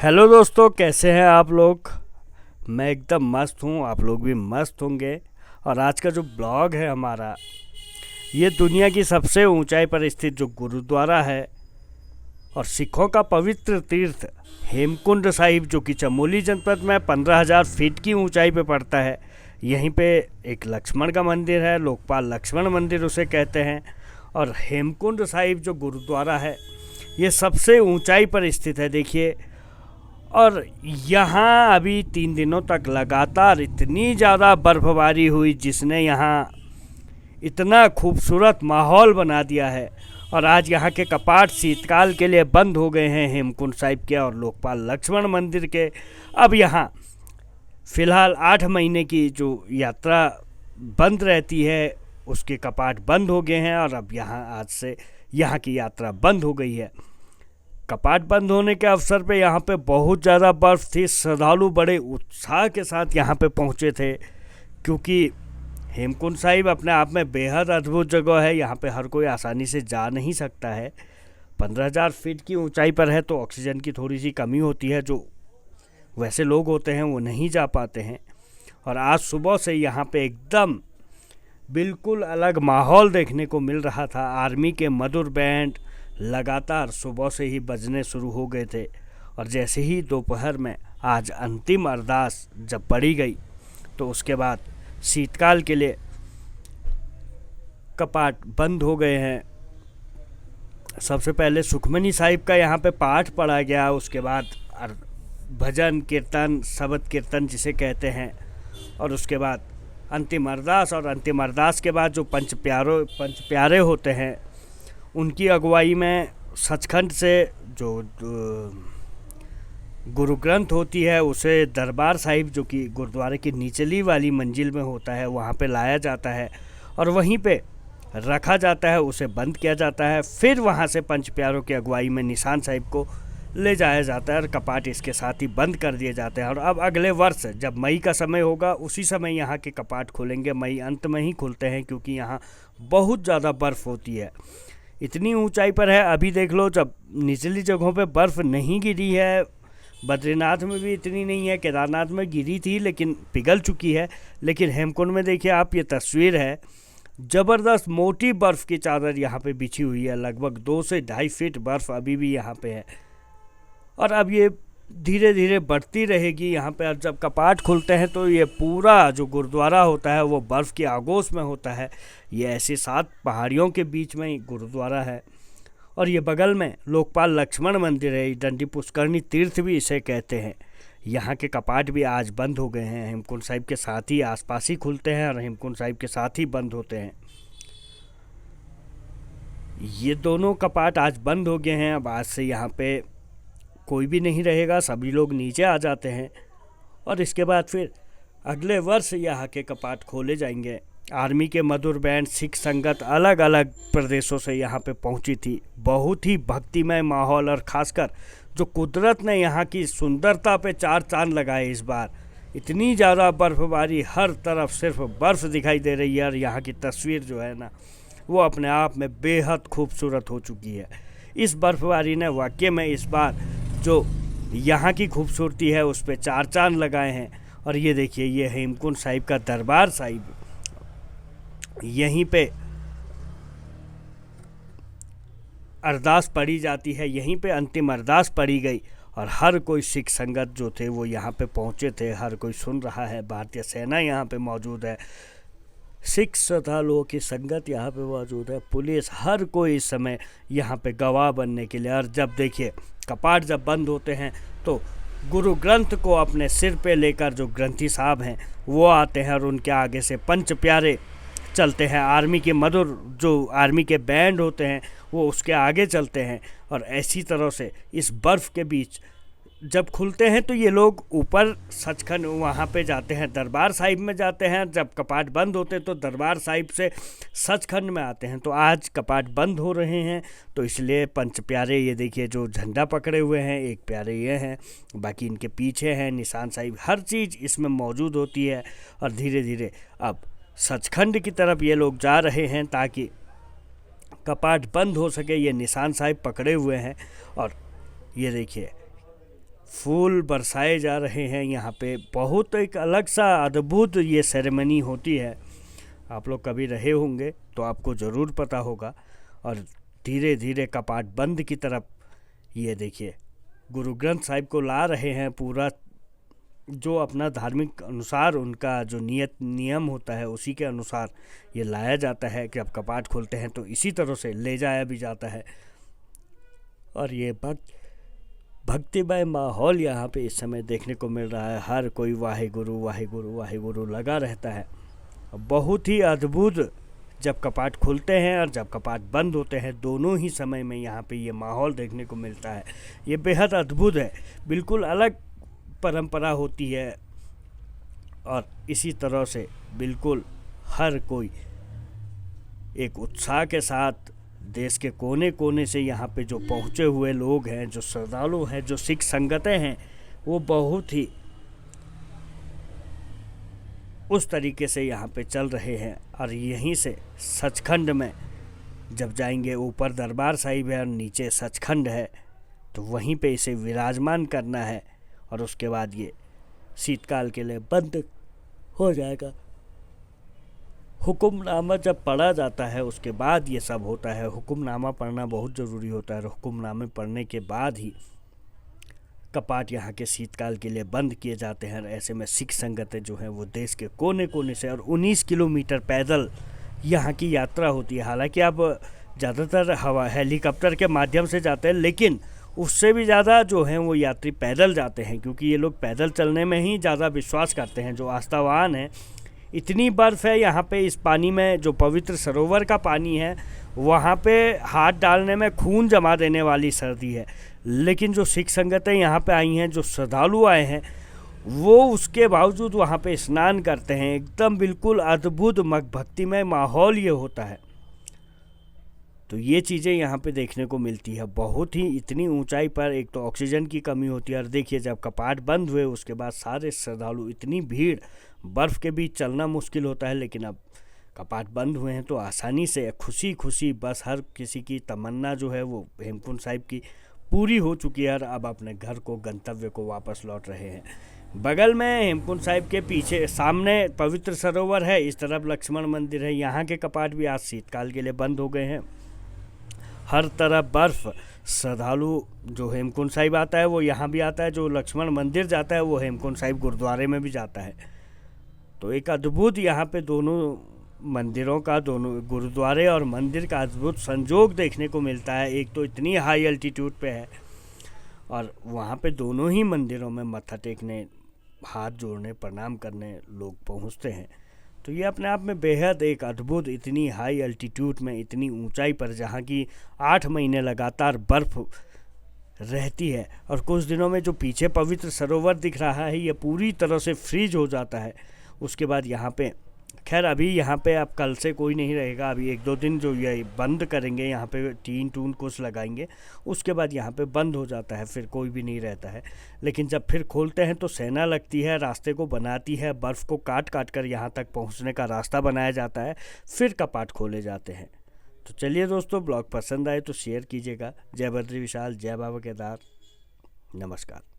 Hello दोस्तों, कैसे हैं आप लोग। मैं एकदम मस्त हूँ, आप लोग भी मस्त होंगे। और आज का जो ब्लॉग है हमारा, ये दुनिया की सबसे ऊंचाई पर स्थित जो गुरुद्वारा है और सिखों का पवित्र तीर्थ हेमकुंड साहिब, जो कि चमोली जनपद में 15,000 फीट की ऊंचाई पे पड़ता है। यहीं पे एक लक्ष्मण का मंदिर है, लोकपाल लक्ष्मण मंदिर उसे कहते हैं। और हेमकुंड साहिब जो गुरुद्वारा है, ये सबसे ऊंचाई पर स्थित है, देखिए। और यहाँ अभी 3 दिनों तक लगातार इतनी ज़्यादा बर्फबारी हुई, जिसने यहाँ इतना खूबसूरत माहौल बना दिया है। और आज यहाँ के कपाट शीतकाल के लिए बंद हो गए हैं, हेमकुंड साहिब के और लोकपाल लक्ष्मण मंदिर के। अब यहाँ फ़िलहाल 8 महीने की जो यात्रा बंद रहती है, उसके कपाट बंद हो गए हैं। और अब यहाँ आज से यहाँ की यात्रा बंद हो गई है। कपाट बंद होने के अवसर पे यहाँ पे बहुत ज़्यादा बर्फ़ थी। श्रद्धालु बड़े उत्साह के साथ यहाँ पे पहुँचे थे, क्योंकि हेमकुंड साहिब अपने आप में बेहद अद्भुत जगह है। यहाँ पे हर कोई आसानी से जा नहीं सकता है। 15,000 फीट की ऊंचाई पर है, तो ऑक्सीजन की थोड़ी सी कमी होती है, जो वैसे लोग होते हैं वो नहीं जा पाते हैं। और आज सुबह से यहाँ पे एकदम बिल्कुल अलग माहौल देखने को मिल रहा था। आर्मी के मधुर बैंड लगातार सुबह से ही बजने शुरू हो गए थे। और जैसे ही दोपहर में आज अंतिम अरदास जब पढ़ी गई, तो उसके बाद शीतकाल के लिए कपाट बंद हो गए हैं। सबसे पहले सुखमनी साहिब का यहाँ पे पाठ पढ़ा गया, उसके बाद भजन कीर्तन, शबद कीर्तन जिसे कहते हैं, और उसके बाद अंतिम अरदास। और अंतिम अरदास के बाद जो पंच प्यारे होते हैं, उनकी अगुवाई में सचखंड से जो गुरु ग्रंथ होती है, उसे दरबार साहिब, जो कि गुरुद्वारे की निचली वाली मंजिल में होता है, वहाँ पे लाया जाता है और वहीं पे रखा जाता है, उसे बंद किया जाता है। फिर वहाँ से पंच प्यारों की अगुवाई में निशान साहिब को ले जाया जाता है और कपाट इसके साथ ही बंद कर दिए जाते हैं। और अब अगले वर्ष जब मई का समय होगा, उसी समय यहाँ के कपाट खुलेंगे। मई अंत में ही खुलते हैं, क्योंकि यहाँ बहुत ज़्यादा बर्फ़ होती है। इतनी ऊंचाई पर है, अभी देख लो, जब निचली जगहों पे बर्फ़ नहीं गिरी है, बद्रीनाथ में भी इतनी नहीं है, केदारनाथ में गिरी थी लेकिन पिघल चुकी है। लेकिन हेमकुंड में देखिए आप, ये तस्वीर है, ज़बरदस्त मोटी बर्फ़ की चादर यहाँ पे बिछी हुई है। लगभग 2 से 2.5 फीट बर्फ़ अभी भी यहाँ पे है। और अब ये धीरे धीरे बढ़ती रहेगी यहाँ पे। और जब कपाट खुलते हैं, तो ये पूरा जो गुरुद्वारा होता है वो बर्फ़ की आगोश में होता है। ये ऐसी 7 पहाड़ियों के बीच में ही गुरुद्वारा है। और ये बगल में लोकपाल लक्ष्मण मंदिर है, डंडी पुष्करणी तीर्थ भी इसे कहते हैं। यहाँ के कपाट भी आज बंद हो गए हैं। हेमकुंड साहिब के साथ ही आसपास ही खुलते हैं और हेमकुंड साहिब के साथ ही बंद होते हैं। ये दोनों कपाट आज बंद हो गए हैं। अब आज से यहाँ पे कोई भी नहीं रहेगा, सभी लोग नीचे आ जाते हैं। और इसके बाद फिर अगले वर्ष यहाँ के कपाट खोले जाएंगे। आर्मी के मधुर बैंड, सिख संगत अलग अलग प्रदेशों से यहाँ पे पहुँची थी। बहुत ही भक्तिमय माहौल, और ख़ासकर जो कुदरत ने यहाँ की सुंदरता पे 4 चांद लगाए इस बार। इतनी ज़्यादा बर्फ़बारी, हर तरफ सिर्फ बर्फ़ दिखाई दे रही है। और यहाँ की तस्वीर जो है ना, वो अपने आप में बेहद खूबसूरत हो चुकी है। इस बर्फ़बारी ने वाकई में इस बार जो यहाँ की खूबसूरती है उस पर 4 चांद लगाए हैं। और ये देखिए, ये हेमकुंड साहिब का दरबार साहिब, यहीं पे अरदास पढ़ी जाती है, यहीं पे अंतिम अरदास पढ़ी गई। और हर कोई सिख संगत जो थे वो यहाँ पे पहुँचे थे, हर कोई सुन रहा है। भारतीय सेना यहाँ पे मौजूद है, सिख श्रद्धालुओं की संगत यहाँ पे मौजूद है, पुलिस, हर कोई इस समय यहाँ पे गवाह बनने के लिए। और जब देखिए कपाट जब बंद होते हैं, तो गुरु ग्रंथ को अपने सिर पे लेकर जो ग्रंथी साहब हैं वो आते हैं, और उनके आगे से पंच प्यारे चलते हैं। आर्मी के मधुर जो आर्मी के बैंड होते हैं वो उसके आगे चलते हैं। और ऐसी तरह से इस बर्फ़ के बीच जब खुलते हैं, तो ये लोग ऊपर सचखंड वहाँ पे जाते हैं, दरबार साहिब में जाते हैं। जब कपाट बंद होते हैं तो दरबार साहिब से सचखंड में आते हैं। तो आज कपाट बंद हो रहे हैं, तो इसलिए पंच प्यारे, ये देखिए जो झंडा पकड़े हुए हैं, एक प्यारे ये हैं, बाकी इनके पीछे हैं निशान साहिब, हर चीज़ इसमें मौजूद होती है। और धीरे धीरे अब सचखंड की तरफ ये लोग जा रहे हैं, ताकि कपाट बंद हो सके। ये निशान साहिब पकड़े हुए हैं। और ये देखिए फूल बरसाए जा रहे हैं यहाँ पे। बहुत एक अलग सा अद्भुत ये सेरेमनी होती है। आप लोग कभी रहे होंगे तो आपको ज़रूर पता होगा। और धीरे धीरे कपाट बंद की तरफ ये देखिए गुरु ग्रंथ साहिब को ला रहे हैं। पूरा जो अपना धार्मिक अनुसार उनका जो नियम होता है उसी के अनुसार ये लाया जाता है कि अब कपाट खोलते हैं तो इसी तरह से ले जाया भी जाता है। और ये भक्तिमय माहौल यहाँ पे इस समय देखने को मिल रहा है। हर कोई वाहेगुरु वाहेगुरु वाहेगुरु लगा रहता है। बहुत ही अद्भुत जब कपाट खुलते हैं और जब कपाट बंद होते हैं, दोनों ही समय में यहाँ पे ये माहौल देखने को मिलता है। ये बेहद अद्भुत है, बिल्कुल अलग परंपरा होती है। और इसी तरह से बिल्कुल हर कोई एक उत्साह के साथ देश के कोने कोने से यहाँ पे जो पहुँचे हुए लोग हैं, जो श्रद्धालु हैं, जो सिख संगतें हैं, वो बहुत ही उस तरीके से यहाँ पे चल रहे हैं। और यहीं से सचखंड में जब जाएंगे, ऊपर दरबार साहिब है और नीचे सचखंड है, तो वहीं पे इसे विराजमान करना है और उसके बाद ये शीतकाल के लिए बंद हो जाएगा। हुक्मनामा जब पढ़ा जाता है उसके बाद ये सब होता है। हुक्मनामा पढ़ना बहुत ज़रूरी होता है और हुक्मनामे पढ़ने के बाद ही कपाट यहाँ के शीतकाल के लिए बंद किए जाते हैं। ऐसे में सिख संगतें जो हैं वो देश के कोने कोने से, और 19 किलोमीटर पैदल यहाँ की यात्रा होती है। हालांकि अब ज़्यादातर हेलीकॉप्टर के माध्यम से जाते हैं, लेकिन उससे भी ज़्यादा जो हैं वो यात्री पैदल जाते हैं, क्योंकि ये लोग पैदल चलने में ही ज़्यादा विश्वास करते हैं। जो आस्थावान है, इतनी बर्फ़ है यहाँ पे इस पानी में, जो पवित्र सरोवर का पानी है, वहाँ पे हाथ डालने में खून जमा देने वाली सर्दी है। लेकिन जो सिख संगतें यहाँ पे आई हैं, जो श्रद्धालु आए हैं, वो उसके बावजूद वहाँ पे स्नान करते हैं। एकदम बिल्कुल अद्भुत भक्तिमय माहौल ये होता है। तो ये चीज़ें यहाँ पे देखने को मिलती है। बहुत ही इतनी ऊंचाई पर एक तो ऑक्सीजन की कमी होती है, और देखिए जब कपाट बंद हुए उसके बाद सारे श्रद्धालु, इतनी भीड़, बर्फ़ के बीच चलना मुश्किल होता है, लेकिन अब कपाट बंद हुए हैं तो आसानी से खुशी खुशी बस हर किसी की तमन्ना जो है वो हेमकुंड साहिब की पूरी हो चुकी है और अब अपने घर को, गंतव्य को वापस लौट रहे हैं। बगल में हेमकुंड साहिब के पीछे सामने पवित्र सरोवर है, इस तरफ लक्ष्मण मंदिर है। यहाँ के कपाट भी आज शीतकाल के लिए बंद हो गए हैं। हर तरफ बर्फ़। श्रद्धालु जो हेमकुंड साहिब आता है वो यहाँ भी आता है, जो लक्ष्मण मंदिर जाता है वो हेमकुंड साहिब गुरुद्वारे में भी जाता है। तो एक अद्भुत यहाँ पे दोनों मंदिरों का, दोनों गुरुद्वारे और मंदिर का अद्भुत संजोग देखने को मिलता है। एक तो इतनी हाई एल्टीट्यूड पे है, और वहाँ पे दोनों ही मंदिरों में मत्था टेकने, हाथ जोड़ने, प्रणाम करने लोग पहुँचते हैं। तो ये अपने आप में बेहद एक अद्भुत, इतनी हाई एल्टीट्यूड में, इतनी ऊंचाई पर, जहाँ की 8 महीने लगातार बर्फ़ रहती है, और कुछ दिनों में जो पीछे पवित्र सरोवर दिख रहा है ये पूरी तरह से फ्रीज हो जाता है। उसके बाद यहाँ पे, खैर अभी यहाँ पे अब कल से कोई नहीं रहेगा, अभी 1-2 दिन जो ये बंद करेंगे, यहाँ पे टीन टून कुछ लगाएंगे, उसके बाद यहाँ पे बंद हो जाता है, फिर कोई भी नहीं रहता है। लेकिन जब फिर खोलते हैं तो सेना लगती है, रास्ते को बनाती है, बर्फ़ को काट काट कर यहाँ तक पहुँचने का रास्ता बनाया जाता है, फिर कपाट खोले जाते हैं। तो चलिए दोस्तों, ब्लॉग पसंद आए तो शेयर कीजिएगा। जय बद्री विशाल, जय बाबा केदार, नमस्कार।